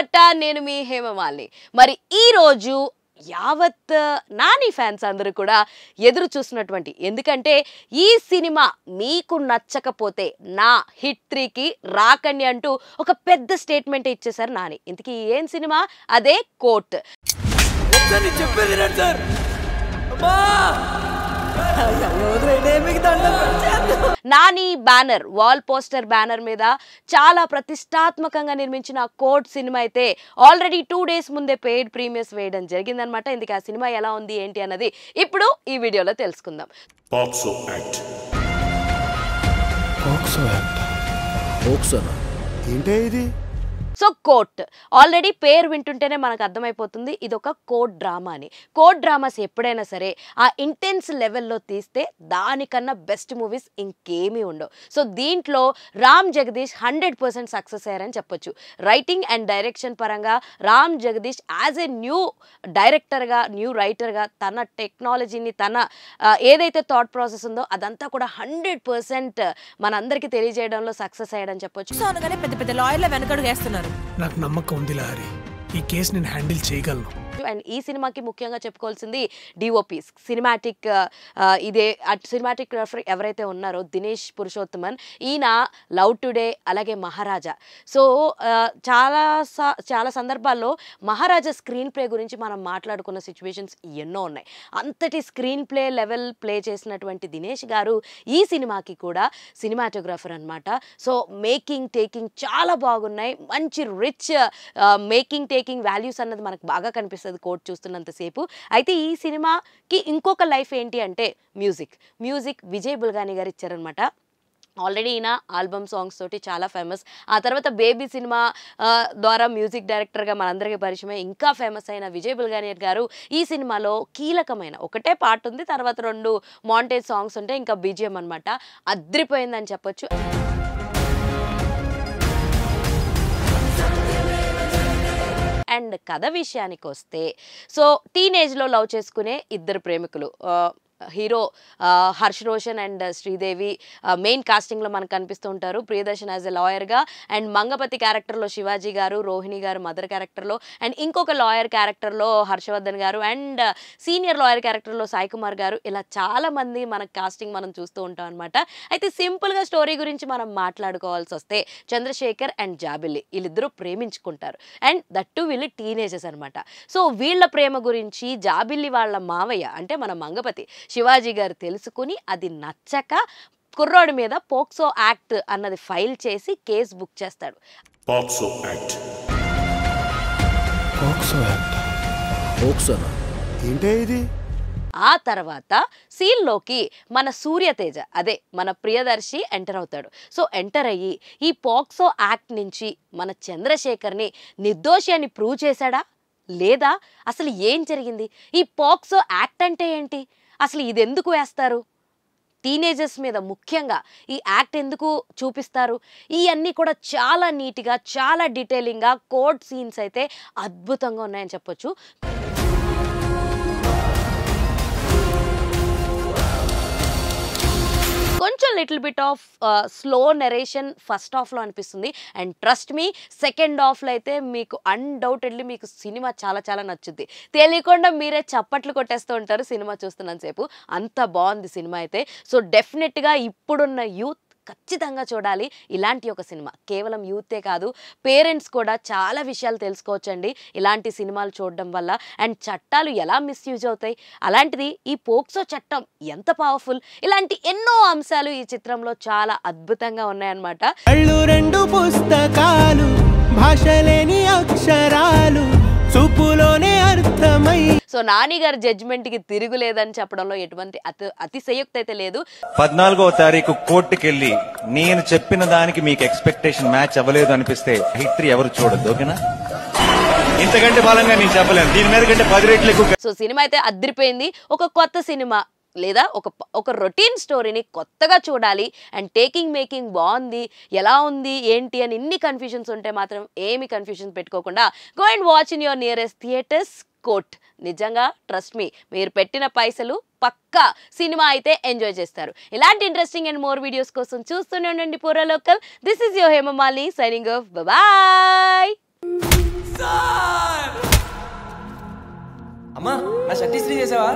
పట్టా నేను మీ హేమమాలిని. మరి ఈ రోజు యావత్ నాని ఫ్యాన్స్ అందరూ కూడా ఎదురు చూస్తున్నటువంటి, ఎందుకంటే ఈ సినిమా మీకు నచ్చకపోతే నా హిట్ 3కి రాకండి అంటూ ఒక పెద్ద స్టేట్మెంట్ ఇచ్చేశారు నాని. ఇంతకీ ఏం సినిమా? అదే court. Nani banner, wall poster banner మీద చాలా ప్రతిష్టాత్మకంగా నిర్మించిన కోర్ట్ సినిమా అయితే ఆల్రెడీ 2 days ముందే పెయిడ్ ప్రీమియర్స్ వేయడం జరిగిందనమాట. ఇందుకు ఆ సినిమా ఎలా ఉంది ఏంటి అన్నది ఇప్పుడు ఈ వీడియోలో తెలుసుకుందాం. POCSO act. ఏంటే ఇది? సో కోర్ట్ ఆల్రెడీ పేరు వింటుంటేనే మనకు అర్థమైపోతుంది ఇది ఒక కోర్ట్ డ్రామా అని. కోర్ట్ డ్రామాస్ ఎప్పుడైనా సరే ఆ ఇంటెన్స్ లెవెల్లో తీస్తే దానికన్నా బెస్ట్ మూవీస్ ఇంకేమీ ఉండవు. సో దీంట్లో రామ్ జగదీష్ 100% సక్సెస్ అయ్యారని చెప్పొచ్చు. రైటింగ్ అండ్ డైరెక్షన్ పరంగా Ram Jagadish as a new డైరెక్టర్గా, న్యూ రైటర్గా తన టెక్నాలజీని, తన ఏదైతే థాట్ ప్రాసెస్ ఉందో అదంతా కూడా 100% మనందరికీ తెలియజేయడంలో సక్సెస్ అయ్యాడని చెప్పొచ్చు. పెద్ద పెద్ద లాయర్ల వెనకడుగు వేస్తున్నారు. నాకు నమ్మకం ఉంది లారీ, ఈ కేసు నేను హ్యాండిల్ చేయగలను. అండ్ ఈ సినిమాకి ముఖ్యంగా చెప్పుకోవాల్సింది డిఓపి, సినిమాటిక్ ఇదే సినిమాటిక్గ్రాఫర్ ఎవరైతే ఉన్నారో దినేష్ పురుషోత్తమన్. ఈయన లవ్ టుడే, అలాగే మహారాజా. సో చాలా సందర్భాల్లో మహారాజా స్క్రీన్ ప్లే గురించి మనం మాట్లాడుకున్న సిచ్యువేషన్స్ ఎన్నో ఉన్నాయి. అంతటి స్క్రీన్ ప్లే లెవెల్ ప్లే చేసినటువంటి దినేష్ గారు ఈ సినిమాకి కూడా సినిమాటోగ్రాఫర్ అనమాట. సో మేకింగ్ టేకింగ్ చాలా బాగున్నాయి. మంచి రిచ్ మేకింగ్ టేకింగ్ వాల్యూస్ అన్నది మనకు బాగా కనిపిస్తుంది కోర్ట్ చూస్తున్నంతసేపు. అయితే ఈ సినిమాకి ఇంకొక లైఫ్ ఏంటి అంటే మ్యూజిక్ విజయ్ బుల్గాని గారు ఇచ్చారనమాట. ఆల్రెడీ ఈయన ఆల్బమ్ సాంగ్స్ తోటి చాలా ఫేమస్. ఆ తర్వాత బేబీ సినిమా ద్వారా మ్యూజిక్ డైరెక్టర్గా మనందరికీ పరిచయమే. ఇంకా ఫేమస్ అయిన విజయ్ బుల్గాని గారు ఈ సినిమాలో కీలకమైన ఒకటే పార్ట్ ఉంది, తర్వాత 2 మాంటేజ్ సాంగ్స్ ఉంటాయి, ఇంకా బీజిఎం అనమాట. అద్రిపోయిందని చెప్పొచ్చు. అండ్ కథ విషయానికి వస్తే, సో టీనేజ్లో లవ్ చేసుకునే ఇద్దరు ప్రేమికులు, hero Harsh Roshan and Sridevi main కాస్టింగ్లో మనకు కనిపిస్తూ ఉంటారు. ప్రియదర్శన్ యాజ్ ఎ లాయర్గా, అండ్ మంగపతి క్యారెక్టర్లో శివాజీ గారు, రోహిణి గారు మదర్ క్యారెక్టర్లో, అండ్ ఇంకొక లాయర్ క్యారెక్టర్లో హర్షవర్ధన్ గారు, అండ్ సీనియర్ లాయర్ క్యారెక్టర్లో సాయి కుమార్ గారు. ఇలా చాలామంది మనకు కాస్టింగ్ మనం చూస్తూ ఉంటాం అనమాట. అయితే సింపుల్గా స్టోరీ గురించి మనం మాట్లాడుకోవాల్సి వస్తే, చంద్రశేఖర్ అండ్ జాబిల్లి వీళ్ళిద్దరూ ప్రేమించుకుంటారు. అండ్ దట్టు వీళ్ళు టీనేజర్స్ అనమాట. సో వీళ్ళ ప్రేమ గురించి జాబిల్లి వాళ్ళ మావయ్య అంటే మన మంగపతి శివాజీ గారు తెలుసుకుని అది నచ్చక కుర్రోడి మీద పోక్సో యాక్ట్ అన్నది ఫైల్ చేసి కేసు బుక్ చేస్తాడు. POCSO act. ఏంటే ఇది? ఆ తర్వాత సీన్లోకి మన సూర్యతేజ, అదే మన ప్రియదర్శి ఎంటర్ అవుతాడు. సో ఎంటర్ అయ్యి ఈ పోక్సో యాక్ట్ నుంచి మన చంద్రశేఖర్ని నిర్దోషి అని ప్రూవ్ చేశాడా లేదా, అసలు ఏం జరిగింది, ఈ పోక్సో యాక్ట్ అంటే ఏంటి, అసలు ఇది ఎందుకు వేస్తారు, టీనేజర్స్ మీద ముఖ్యంగా ఈ యాక్ట్ ఎందుకు చూపిస్తారు, ఇవన్నీ కూడా చాలా నీట్గా, చాలా డీటెయిలింగ్గా కోర్ట్ సీన్స్ అయితే అద్భుతంగా ఉన్నాయని చెప్పొచ్చు. కొంచెం little bit of slow narration first హాఫ్లో అనిపిస్తుంది. అండ్ ట్రస్ట్ మీ, సెకండ్ హాఫ్లో అయితే మీకు అన్డౌటెడ్లీ మీకు సినిమా చాలా చాలా నచ్చుద్ది. తెలియకుండా మీరే చప్పట్లు కొట్టేస్తూ ఉంటారు సినిమా చూస్తున్నంతసేపు. అంత బాగుంది సినిమా అయితే. సో డెఫినెట్గా ఇప్పుడున్న యూత్ ఖచ్చితంగా చూడాలి ఇలాంటి ఒక సినిమా. కేవలం యూతే కాదు, పేరెంట్స్ కూడా చాలా విషయాలు తెలుసుకోవచ్చండి ఇలాంటి సినిమాలు చూడడం వల్ల. అండ్ చట్టాలు ఎలా మిస్యూజ్ అవుతాయి, అలాంటిది ఈ పోక్సో చట్టం ఎంత పవర్ఫుల్, ఇలాంటి ఎన్నో అంశాలు ఈ చిత్రంలో చాలా అద్భుతంగా ఉన్నాయన్నమాట. 2 పుస్తకాలు, భాషలేని అక్షరాలు, చూపులోనే అర్థమై. సో నాని గారి జడ్జిమెంట్ కి తిరుగులేదని చెప్పడంలో ఎటువంటి అతిశయోక్తి అయితే లేదు. 14వ తారీఖు కోర్టుకెళ్ళి నేను చెప్పిన దానికి మీకు ఎక్స్పెక్టేషన్ మ్యాచ్ అవ్వలేదు అనిపిస్తే హిట్ 3 ఎవరు చూడద్దు, ఓకేనా? ఇంతకంటే బలంగా నేను చెప్పలేను, దీని మీద కంటే 10 రెట్లు ఎక్కువ. సో సినిమా అయితే అదిరిపోయింది. ఒక కొత్త సినిమా లేదా ఒక రొటీన్ స్టోరీని కొత్తగా చూడాలి. అండ్ మేకింగ్ బాగుంది, ఎలా ఉంది ఏంటి అని ఇన్ని కన్ఫ్యూజన్స్ ఉంటే మాత్రం ఏమి కన్ఫ్యూజన్స్ పెట్టుకోకుండా go and watch in your nearest theatres court. నిజంగా ట్రస్ట్ మీ, మీరు పెట్టిన పైసలు పక్కా సినిమా అయితే ఎంజాయ్ చేస్తారు. ఇలాంటి ఇంట్రెస్టింగ్ అండ్ మోర్ వీడియోస్ కోసం చూస్తూనే ఉండండి పూరా local. This is your Hemamalini signing off. Bye. అమ్మా నా షర్ట్ ఇస్త్రీ చేసావా?